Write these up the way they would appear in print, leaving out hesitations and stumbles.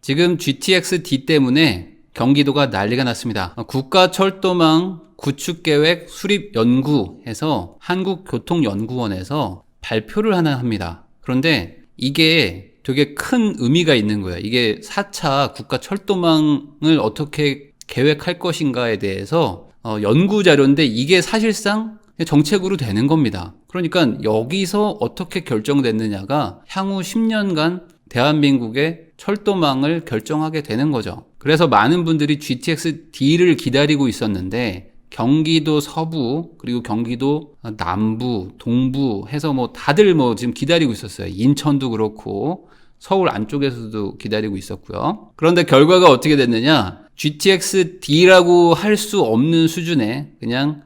지금 GTX-D 때문에 경기도가 난리가 났습니다. 국가철도망 구축계획 수립연구해서 한국교통연구원에서 발표를 하나 합니다. 그런데 이게 되게 큰 의미가 있는 거예요. 이게 4차 국가철도망을 어떻게 계획할 것인가에 대해서 연구 자료인데 이게 사실상 정책으로 되는 겁니다. 그러니까 여기서 어떻게 결정됐느냐가 향후 10년간 대한민국의 철도망을 결정하게 되는 거죠. 그래서 많은 분들이 GTX-D를 기다리고 있었는데 경기도 서부 그리고 경기도 남부, 동부 해서 다들 지금 기다리고 있었어요. 인천도 그렇고 서울 안쪽에서도 기다리고 있었고요. 그런데 결과가 어떻게 됐느냐? GTX-D라고 할 수 없는 수준의 그냥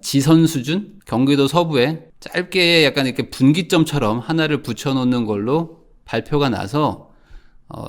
지선 수준? 경기도 서부에 짧게 약간 이렇게 분기점처럼 하나를 붙여놓는 걸로 발표가 나서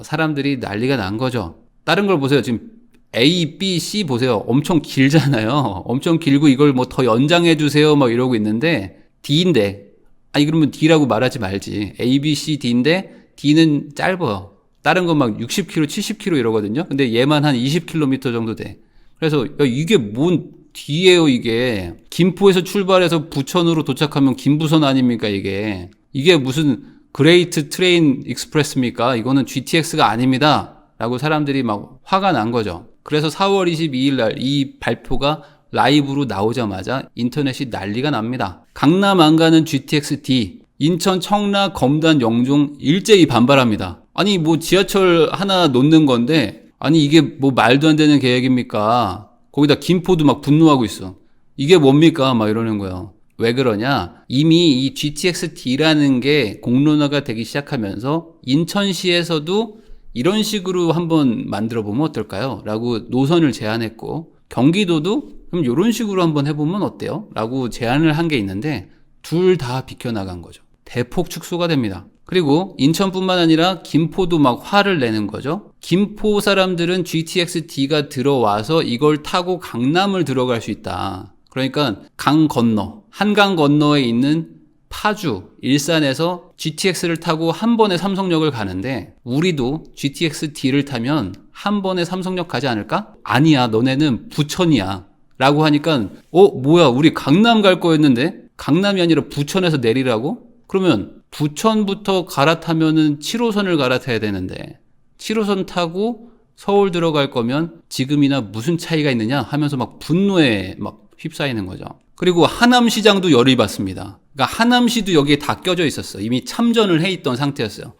사람들이 난리가 난 거죠. 다른 걸 보세요. 지금 A, B, C 보세요. 엄청 길잖아요. 엄청 길고 이걸 더 연장해 주세요 이러고 있는데 D인데 그러면 D라고 말하지 말지. A, B, C, D인데 D는 짧아요. 다른 건 60km, 70km 이러거든요. 근데 얘만 한 20km 정도 돼. 그래서 이게 뭔 D예요 이게. 김포에서 출발해서 부천으로 도착하면 김부선 아닙니까 이게. 이게 무슨 그레이트 트레인 익스프레스입니까? 이거는 GTX가 아닙니다. 라고 사람들이 화가 난 거죠. 그래서 4월 22일 날 이 발표가 라이브로 나오자마자 인터넷이 난리가 납니다. 강남 안 가는 GTX-D, 인천, 청라, 검단, 영종 일제히 반발합니다. 아니 지하철 하나 놓는 건데 이게 말도 안 되는 계획입니까? 거기다 김포도 분노하고 있어. 이게 뭡니까? 이러는 거예요. 왜 그러냐? 이미 이 GTX-D라는 게 공론화가 되기 시작하면서 인천시에서도 이런 식으로 한번 만들어 보면 어떨까요? 라고 노선을 제안했고 경기도도 그럼 이런 식으로 한번 해보면 어때요? 라고 제안을 한 게 있는데 둘 다 비켜나간 거죠. 대폭 축소가 됩니다. 그리고 인천뿐만 아니라 김포도 화를 내는 거죠. 김포 사람들은 GTX-D가 들어와서 이걸 타고 강남을 들어갈 수 있다. 그러니까 강 건너, 한강 건너에 있는 파주, 일산에서 GTX를 타고 한 번에 삼성역을 가는데 우리도 GTX-D를 타면 한 번에 삼성역 가지 않을까? 아니야, 너네는 부천이야. 라고 하니까 뭐야, 우리 강남 갈 거였는데 강남이 아니라 부천에서 내리라고? 그러면 부천부터 갈아타면은 7호선을 갈아타야 되는데 7호선 타고 서울 들어갈 거면 지금이나 무슨 차이가 있느냐 하면서 분노에 휩싸이는 거죠. 그리고 하남시장도 열이 받습니다. 그러니까 하남시도 여기에 다 껴져 있었어. 이미 참전을 해 있던 상태였어요.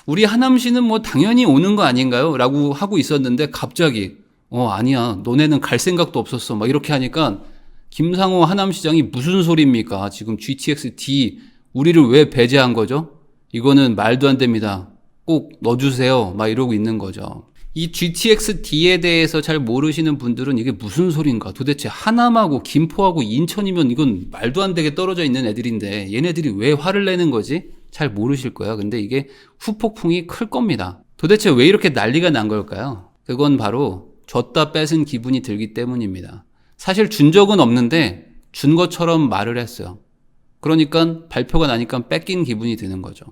우리 하남시는 당연히 오는 거 아닌가요? 라고 하고 있었는데 갑자기 아니야, 너네는 갈 생각도 없었어 이렇게 하니까 김상호 하남시장이 무슨 소리입니까? 지금 GTX-D 우리를 왜 배제한 거죠? 이거는 말도 안 됩니다. 꼭 넣어주세요 이러고 있는 거죠. 이 GTX-D에 대해서 잘 모르시는 분들은 이게 무슨 소린가? 도대체 하남하고 김포하고 인천이면 이건 말도 안 되게 떨어져 있는 애들인데 얘네들이 왜 화를 내는 거지? 잘 모르실 거예요. 근데 이게 후폭풍이 클 겁니다. 도대체 왜 이렇게 난리가 난 걸까요? 그건 바로 줬다 뺏은 기분이 들기 때문입니다. 사실 준 적은 없는데 준 것처럼 말을 했어요. 그러니까 발표가 나니까 뺏긴 기분이 드는 거죠.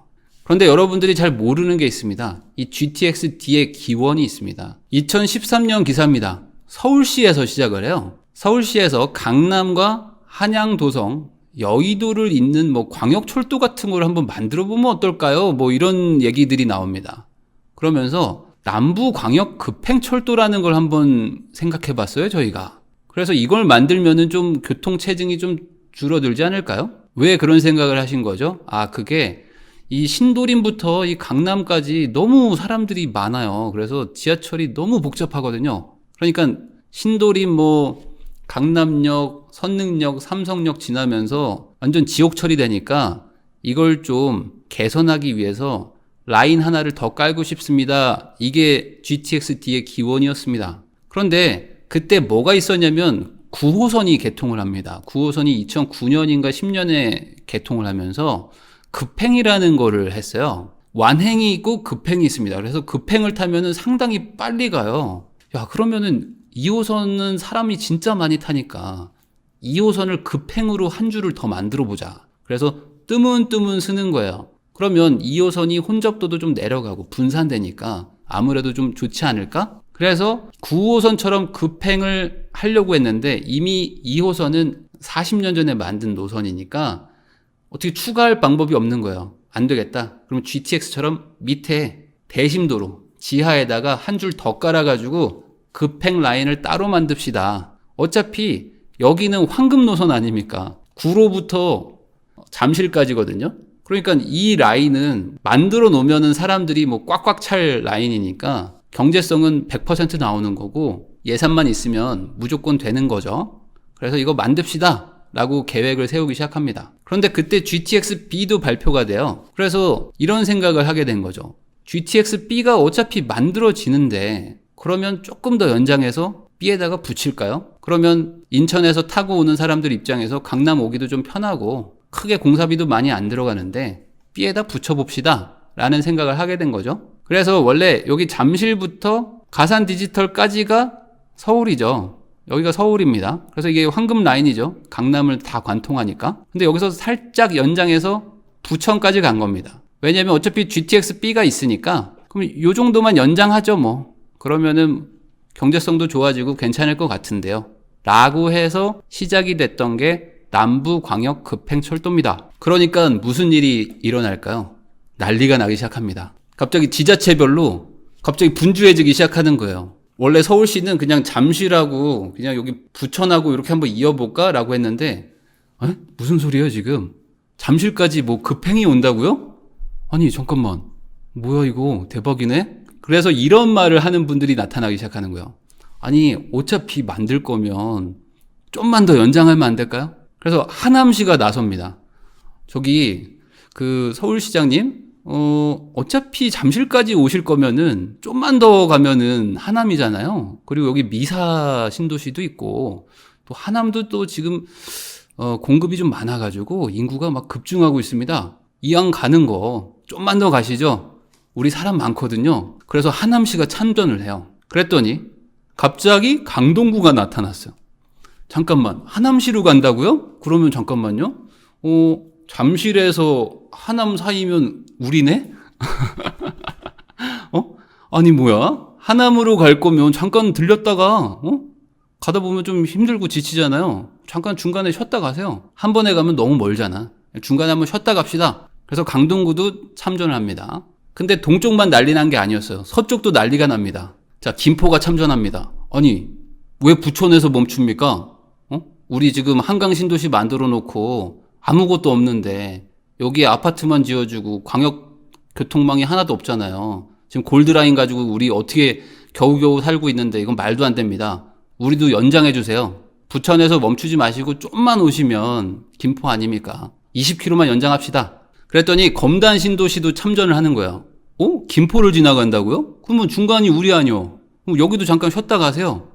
그런데 여러분들이 잘 모르는 게 있습니다. 이 GTX-D의 기원이 있습니다. 2013년 기사입니다. 서울시에서 시작을 해요. 서울시에서 강남과 한양, 도성, 여의도를 잇는 광역철도 같은 걸 한번 만들어 보면 어떨까요? 이런 얘기들이 나옵니다. 그러면서 남부광역급행철도라는 걸 한번 생각해 봤어요, 저희가. 그래서 이걸 만들면은 좀 교통체증이 좀 줄어들지 않을까요? 왜 그런 생각을 하신 거죠? 그게 이 신도림부터 이 강남까지 너무 사람들이 많아요. 그래서 지하철이 너무 복잡하거든요. 그러니까 신도림 강남역, 선릉역, 삼성역 지나면서 완전 지옥철이 되니까 이걸 좀 개선하기 위해서 라인 하나를 더 깔고 싶습니다. 이게 GTX-D의 기원이었습니다. 그런데 그때 뭐가 있었냐면 9호선이 개통을 합니다. 9호선이 2009년인가 10년에 개통을 하면서 급행이라는 거를 했어요. 완행이 있고 급행이 있습니다. 그래서 급행을 타면은 상당히 빨리 가요. 그러면은 2호선은 사람이 진짜 많이 타니까 2호선을 급행으로 한 줄을 더 만들어 보자. 그래서 뜨문뜨문 쓰는 거예요. 그러면 2호선이 혼잡도도 좀 내려가고 분산되니까 아무래도 좀 좋지 않을까? 그래서 9호선처럼 급행을 하려고 했는데 이미 2호선은 40년 전에 만든 노선이니까 어떻게 추가할 방법이 없는 거예요. 안 되겠다. 그럼 GTX처럼 밑에 대심도로 지하에다가 한 줄 더 깔아가지고 급행 라인을 따로 만듭시다. 어차피 여기는 황금 노선 아닙니까? 구로부터 잠실까지거든요. 그러니까 이 라인은 만들어 놓으면은 사람들이 뭐 꽉꽉 찰 라인이니까 경제성은 100% 나오는 거고 예산만 있으면 무조건 되는 거죠. 그래서 이거 만듭시다 라고 계획을 세우기 시작합니다. 그런데 그때 GTX-B도 발표가 돼요. 그래서 이런 생각을 하게 된 거죠. GTX-B가 어차피 만들어지는데 그러면 조금 더 연장해서 B에다가 붙일까요? 그러면 인천에서 타고 오는 사람들 입장에서 강남 오기도 좀 편하고 크게 공사비도 많이 안 들어가는데 B에다 붙여봅시다 라는 생각을 하게 된 거죠. 그래서 원래 여기 잠실부터 가산 디지털까지가 서울이죠. 여기가 서울입니다. 그래서 이게 황금 라인이죠. 강남을 다 관통하니까. 근데 여기서 살짝 연장해서 부천까지 간 겁니다. 왜냐면 어차피 GTX-B가 있으니까 그럼 요 정도만 연장하죠 뭐. 그러면은 경제성도 좋아지고 괜찮을 것 같은데요. 라고 해서 시작이 됐던 게 남부광역 급행철도입니다. 그러니까 무슨 일이 일어날까요? 난리가 나기 시작합니다. 갑자기 지자체별로 갑자기 분주해지기 시작하는 거예요. 원래 서울시는 그냥 잠실하고 그냥 여기 부천하고 이렇게 한번 이어볼까? 라고 했는데 무슨 소리예요 지금? 잠실까지 뭐 급행이 온다고요? 아니 잠깐만 뭐야 이거 대박이네? 그래서 이런 말을 하는 분들이 나타나기 시작하는 거예요. 아니 어차피 만들 거면 좀만 더 연장하면 안 될까요? 그래서 하남시가 나섭니다. 저기 그 서울시장님 어차피 잠실까지 오실 거면은 좀만 더 가면은 하남이잖아요. 그리고 여기 미사 신도시도 있고 또 하남도 또 지금 공급이 좀 많아가지고 인구가 막 급증하고 있습니다. 이왕 가는 거 좀만 더 가시죠. 우리 사람 많거든요. 그래서 하남시가 참전을 해요. 그랬더니 갑자기 강동구가 나타났어요. 잠깐만 하남시로 간다고요? 그러면 잠깐만요. 잠실에서 하남 사이면 우리네? 아니 뭐야? 하남으로 갈 거면 잠깐 들렸다가 가다 보면 좀 힘들고 지치잖아요. 잠깐 중간에 쉬었다 가세요. 한 번에 가면 너무 멀잖아. 중간에 한번 쉬었다 갑시다. 그래서 강동구도 참전을 합니다. 근데 동쪽만 난리 난 게 아니었어요. 서쪽도 난리가 납니다. 자, 김포가 참전합니다. 아니 왜 부천에서 멈춥니까? 우리 지금 한강 신도시 만들어 놓고 아무것도 없는데 여기에 아파트만 지어주고 광역 교통망이 하나도 없잖아요. 지금 골드라인 가지고 우리 어떻게 겨우겨우 살고 있는데 이건 말도 안 됩니다. 우리도 연장해 주세요. 부천에서 멈추지 마시고 좀만 오시면 김포 아닙니까? 20km만 연장합시다. 그랬더니 검단 신도시도 참전을 하는 거예요. 김포를 지나간다고요? 그러면 중간이 우리 아니요. 그럼 여기도 잠깐 쉬었다 가세요.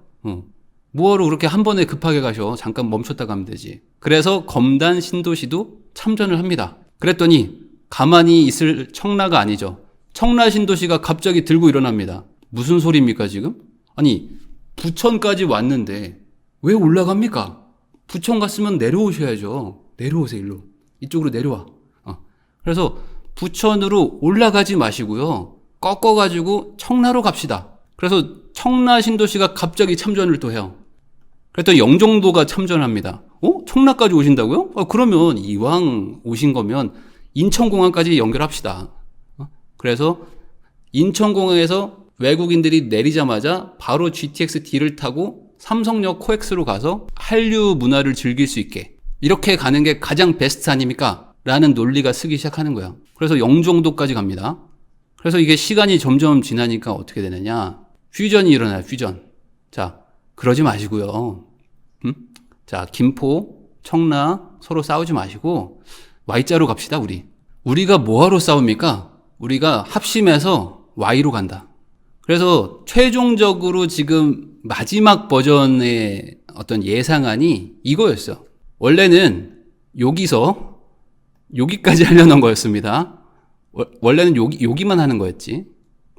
뭐하러 그렇게 한 번에 급하게 가셔. 잠깐 멈췄다 가면 되지. 그래서 검단 신도시도 참전을 합니다. 그랬더니 가만히 있을 청라가 아니죠. 청라 신도시가 갑자기 들고 일어납니다. 무슨 소리입니까 지금? 아니 부천까지 왔는데 왜 올라갑니까? 부천 갔으면 내려오셔야죠. 내려오세요 일로. 이쪽으로 내려와. 그래서 부천으로 올라가지 마시고요. 꺾어가지고 청라로 갑시다. 그래서 청라 신도시가 갑자기 참전을 또 해요. 그랬더니 영종도가 참전합니다. 청라까지 오신다고요? 그러면 이왕 오신 거면 인천공항까지 연결합시다. 그래서 인천공항에서 외국인들이 내리자마자 바로 GTX-D를 타고 삼성역 코엑스로 가서 한류 문화를 즐길 수 있게 이렇게 가는 게 가장 베스트 아닙니까? 라는 논리가 쓰기 시작하는 거예요. 그래서 영종도까지 갑니다. 그래서 이게 시간이 점점 지나니까 어떻게 되느냐. 퓨전이 일어나요. 퓨전. 자, 그러지 마시고요. 자, 김포, 청라 서로 싸우지 마시고 Y자로 갑시다. 우리가 뭐하러 싸웁니까? 우리가 합심해서 Y로 간다. 그래서 최종적으로 지금 마지막 버전의 어떤 예상안이 이거였어요. 원래는 여기까지 하려는 거였습니다. 원래는 여기만 하는 거였지.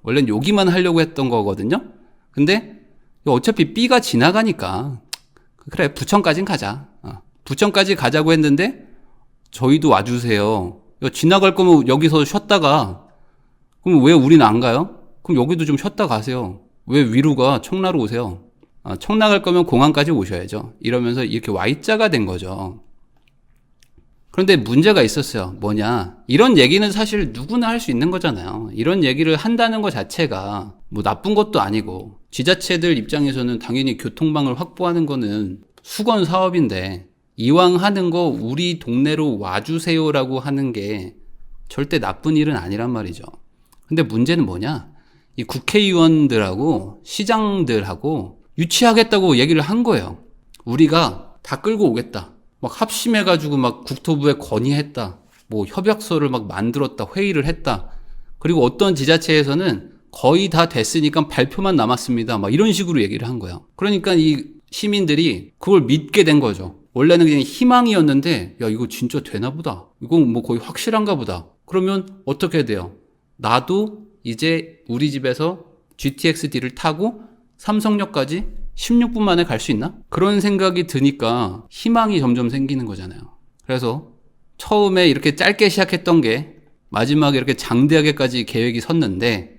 원래는 여기만 하려고 했던 거거든요. 근데 어차피 B가 지나가니까 그래 부천까진 가자. 부천까지 가자고 했는데 저희도 와주세요. 지나갈 거면 여기서 쉬었다가 그럼 왜 우리는 안 가요? 그럼 여기도 좀 쉬었다 가세요. 왜 위로 가? 청라로 오세요. 청라 갈 거면 공항까지 오셔야죠. 이러면서 이렇게 Y자가 된 거죠. 그런데 문제가 있었어요. 뭐냐? 이런 얘기는 사실 누구나 할 수 있는 거잖아요. 이런 얘기를 한다는 것 자체가 뭐 나쁜 것도 아니고, 지자체들 입장에서는 당연히 교통망을 확보하는 거는 수건 사업인데, 이왕 하는 거 우리 동네로 와주세요라고 하는 게 절대 나쁜 일은 아니란 말이죠. 근데 문제는 뭐냐? 이 국회의원들하고 시장들하고 유치하겠다고 얘기를 한 거예요. 우리가 다 끌고 오겠다. 막 합심해가지고 막 국토부에 건의했다. 뭐 협약서를 막 만들었다. 회의를 했다. 그리고 어떤 지자체에서는 거의 다 됐으니까 발표만 남았습니다. 막 이런 식으로 얘기를 한 거예요. 그러니까 이 시민들이 그걸 믿게 된 거죠. 원래는 그냥 희망이었는데, 야, 이거 진짜 되나 보다. 이건 뭐 거의 확실한가 보다. 그러면 어떻게 돼요? 나도 이제 우리 집에서 GTX-D를 타고 삼성역까지 16분 만에 갈 수 있나? 그런 생각이 드니까 희망이 점점 생기는 거잖아요. 그래서 처음에 이렇게 짧게 시작했던 게 마지막에 이렇게 장대하게까지 계획이 섰는데,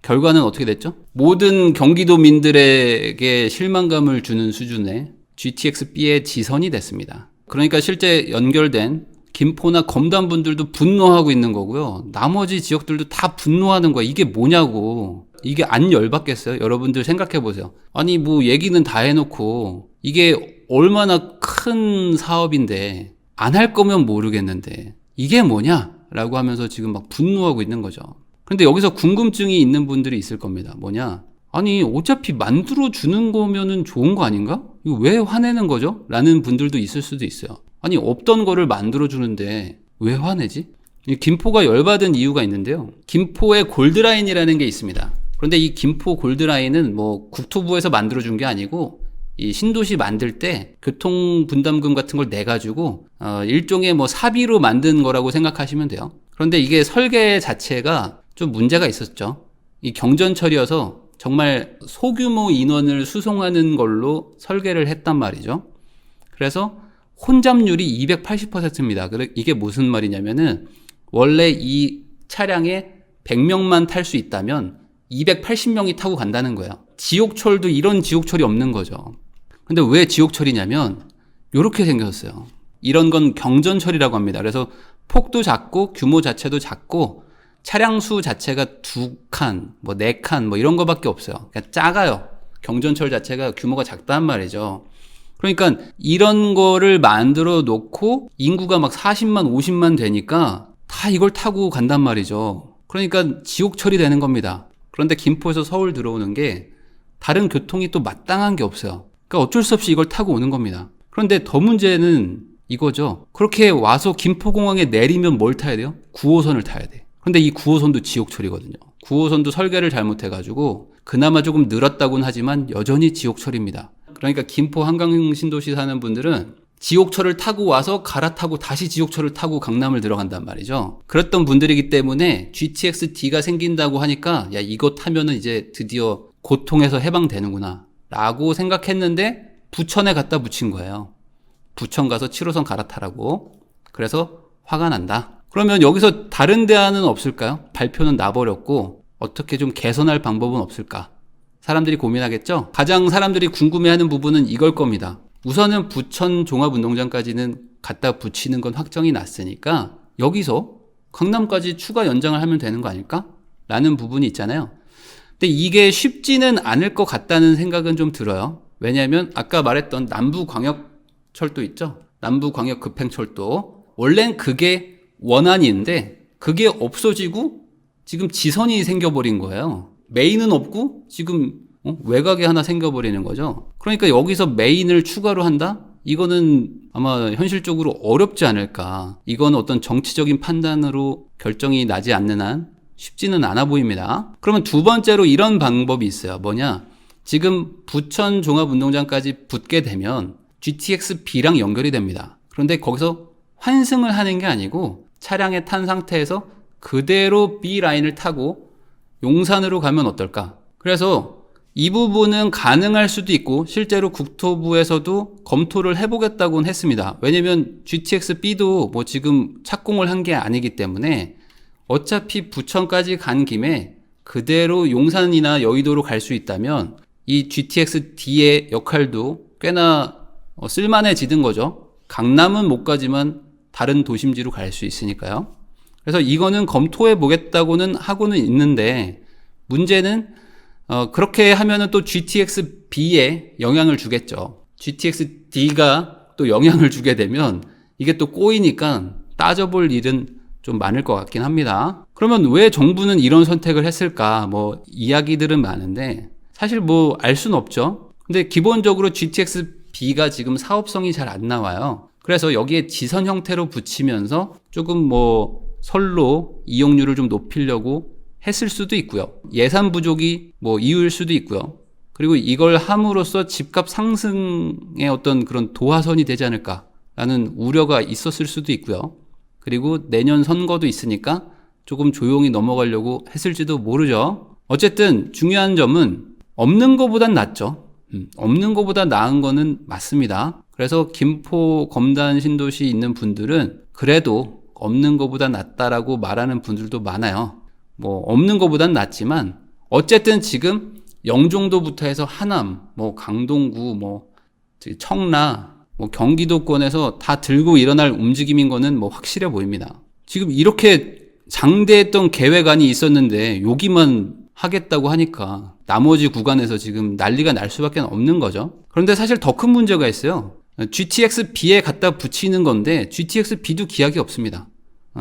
결과는 어떻게 됐죠? 모든 경기도민들에게 실망감을 주는 수준의 GTX-B의 지선이 됐습니다. 그러니까 실제 연결된 김포나 검단 분들도 분노하고 있는 거고요. 나머지 지역들도 다 분노하는 거야. 이게 뭐냐고. 이게 안 열받겠어요? 여러분들 생각해 보세요. 아니 뭐 얘기는 다 해놓고 이게 얼마나 큰 사업인데 안 할 거면 모르겠는데 이게 뭐냐? 라고 하면서 지금 막 분노하고 있는 거죠. 근데 여기서 궁금증이 있는 분들이 있을 겁니다. 뭐냐? 아니 어차피 만들어주는 거면은 좋은 거 아닌가? 이거 왜 화내는 거죠? 라는 분들도 있을 수도 있어요. 아니 없던 거를 만들어주는데 왜 화내지? 김포가 열받은 이유가 있는데요. 김포에 골드라인이라는 게 있습니다. 그런데 이 김포 골드라인은 뭐 국토부에서 만들어준 게 아니고 이 신도시 만들 때 교통분담금 같은 걸 내가지고 일종의 뭐 사비로 만든 거라고 생각하시면 돼요. 그런데 이게 설계 자체가 좀 문제가 있었죠. 이 경전철이어서 정말 소규모 인원을 수송하는 걸로 설계를 했단 말이죠. 그래서 혼잡률이 280%입니다. 이게 무슨 말이냐면은 원래 이 차량에 100명만 탈 수 있다면 280명이 타고 간다는 거예요. 지옥철도 이런 지옥철이 없는 거죠. 근데 왜 지옥철이냐면 이렇게 생겼어요. 이런 건 경전철이라고 합니다. 그래서 폭도 작고 규모 자체도 작고 차량 수 자체가 2칸, 뭐 4칸 뭐 이런 거밖에 없어요. 그러니까 작아요. 경전철 자체가 규모가 작단 말이죠. 그러니까 이런 거를 만들어 놓고 인구가 막 40만, 50만 되니까 다 이걸 타고 간단 말이죠. 그러니까 지옥철이 되는 겁니다. 그런데 김포에서 서울 들어오는 게 다른 교통이 또 마땅한 게 없어요. 그러니까 어쩔 수 없이 이걸 타고 오는 겁니다. 그런데 더 문제는 이거죠. 그렇게 와서 김포공항에 내리면 뭘 타야 돼요? 9호선을 타야 돼. 그런데 이 9호선도 지옥철이거든요. 9호선도 설계를 잘못해가지고 그나마 조금 늘었다고는 하지만 여전히 지옥철입니다. 그러니까 김포 한강 신도시 사는 분들은 지옥철을 타고 와서 갈아타고 다시 지옥철을 타고 강남을 들어간단 말이죠. 그랬던 분들이기 때문에 GTX-D가 생긴다고 하니까 야 이거 타면은 이제 드디어 고통에서 해방되는구나 라고 생각했는데 부천에 갖다 붙인 거예요. 부천 가서 7호선 갈아타라고. 그래서 화가 난다. 그러면 여기서 다른 대안은 없을까요? 발표는 나버렸고 어떻게 좀 개선할 방법은 없을까? 사람들이 고민하겠죠? 가장 사람들이 궁금해하는 부분은 이걸 겁니다. 우선은 부천 종합운동장까지는 갖다 붙이는 건 확정이 났으니까 여기서 강남까지 추가 연장을 하면 되는 거 아닐까? 라는 부분이 있잖아요. 근데 이게 쉽지는 않을 것 같다는 생각은 좀 들어요. 왜냐하면 아까 말했던 남부광역철도 있죠? 남부광역급행철도. 원래는 그게 원안인데 그게 없어지고 지금 지선이 생겨버린 거예요. 메인은 없고 지금 외곽에 하나 생겨버리는 거죠. 그러니까 여기서 메인을 추가로 한다? 이거는 아마 현실적으로 어렵지 않을까. 이건 어떤 정치적인 판단으로 결정이 나지 않는 한 쉽지는 않아 보입니다. 그러면 두 번째로 이런 방법이 있어요. 뭐냐? 지금 부천 종합운동장까지 붙게 되면 GTX-B랑 연결이 됩니다. 그런데 거기서 환승을 하는 게 아니고 차량에 탄 상태에서 그대로 B라인을 타고 용산으로 가면 어떨까? 그래서 이 부분은 가능할 수도 있고 실제로 국토부에서도 검토를 해보겠다고는 했습니다. 왜냐면 GTX-B도 뭐 지금 착공을 한 게 아니기 때문에 어차피 부천까지 간 김에 그대로 용산이나 여의도로 갈 수 있다면 이 GTX-D의 역할도 꽤나 쓸만해지는 거죠. 강남은 못 가지만 다른 도심지로 갈 수 있으니까요. 그래서 이거는 검토해 보겠다고는 하고는 있는데, 문제는 그렇게 하면은 또 GTX-B에 영향을 주겠죠. GTX-D가 또 영향을 주게 되면 이게 또 꼬이니까 따져볼 일은 좀 많을 것 같긴 합니다. 그러면 왜 정부는 이런 선택을 했을까? 뭐 이야기들은 많은데 사실 뭐 알 수는 없죠. 근데 기본적으로 GTX-B가 지금 사업성이 잘 안 나와요. 그래서 여기에 지선 형태로 붙이면서 조금 뭐 선로 이용률을 좀 높이려고 했을 수도 있고요. 예산 부족이 뭐 이유일 수도 있고요. 그리고 이걸 함으로써 집값 상승의 어떤 그런 도화선이 되지 않을까라는 우려가 있었을 수도 있고요. 그리고 내년 선거도 있으니까 조금 조용히 넘어가려고 했을지도 모르죠. 어쨌든 중요한 점은 없는 것보단 낫죠. 없는 것보다 나은 거는 맞습니다. 그래서 김포 검단 신도시 있는 분들은 그래도 없는 것보다 낫다라고 말하는 분들도 많아요. 뭐 없는 것보단 낫지만 어쨌든 지금 영종도부터 해서 하남, 뭐 강동구, 뭐 청라, 뭐 경기도권에서 다 들고 일어날 움직임인 거는 뭐 확실해 보입니다. 지금 이렇게 장대했던 계획안이 있었는데 여기만 하겠다고 하니까 나머지 구간에서 지금 난리가 날 수밖에 없는 거죠. 그런데 사실 더 큰 문제가 있어요. GTX-B에 갖다 붙이는 건데 GTX-B도 기약이 없습니다.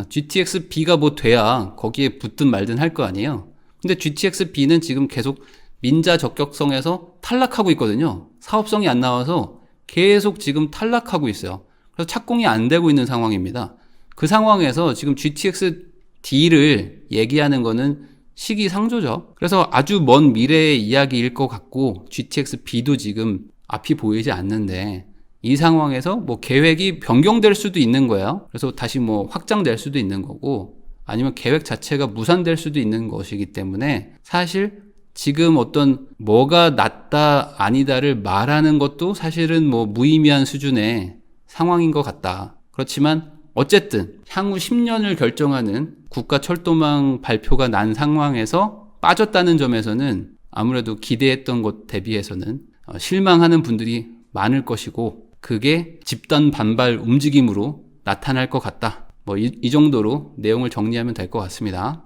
GTX-B가 뭐 돼야 거기에 붙든 말든 할 거 아니에요. 근데 GTX-B는 지금 계속 민자 적격성에서 탈락하고 있거든요. 사업성이 안 나와서 계속 지금 탈락하고 있어요. 그래서 착공이 안 되고 있는 상황입니다. 그 상황에서 지금 GTX-D를 얘기하는 거는 시기상조죠. 그래서 아주 먼 미래의 이야기일 것 같고 GTX-B도 지금 앞이 보이지 않는데 이 상황에서 뭐 계획이 변경될 수도 있는 거예요. 그래서 다시 뭐 확장될 수도 있는 거고 아니면 계획 자체가 무산될 수도 있는 것이기 때문에 사실 지금 어떤 뭐가 낫다 아니다를 말하는 것도 사실은 뭐 무의미한 수준의 상황인 것 같다. 그렇지만 어쨌든 향후 10년을 결정하는 국가철도망 발표가 난 상황에서 빠졌다는 점에서는 아무래도 기대했던 것 대비해서는 실망하는 분들이 많을 것이고 그게 집단 반발 움직임으로 나타날 것 같다. 뭐 이 정도로 내용을 정리하면 될 것 같습니다.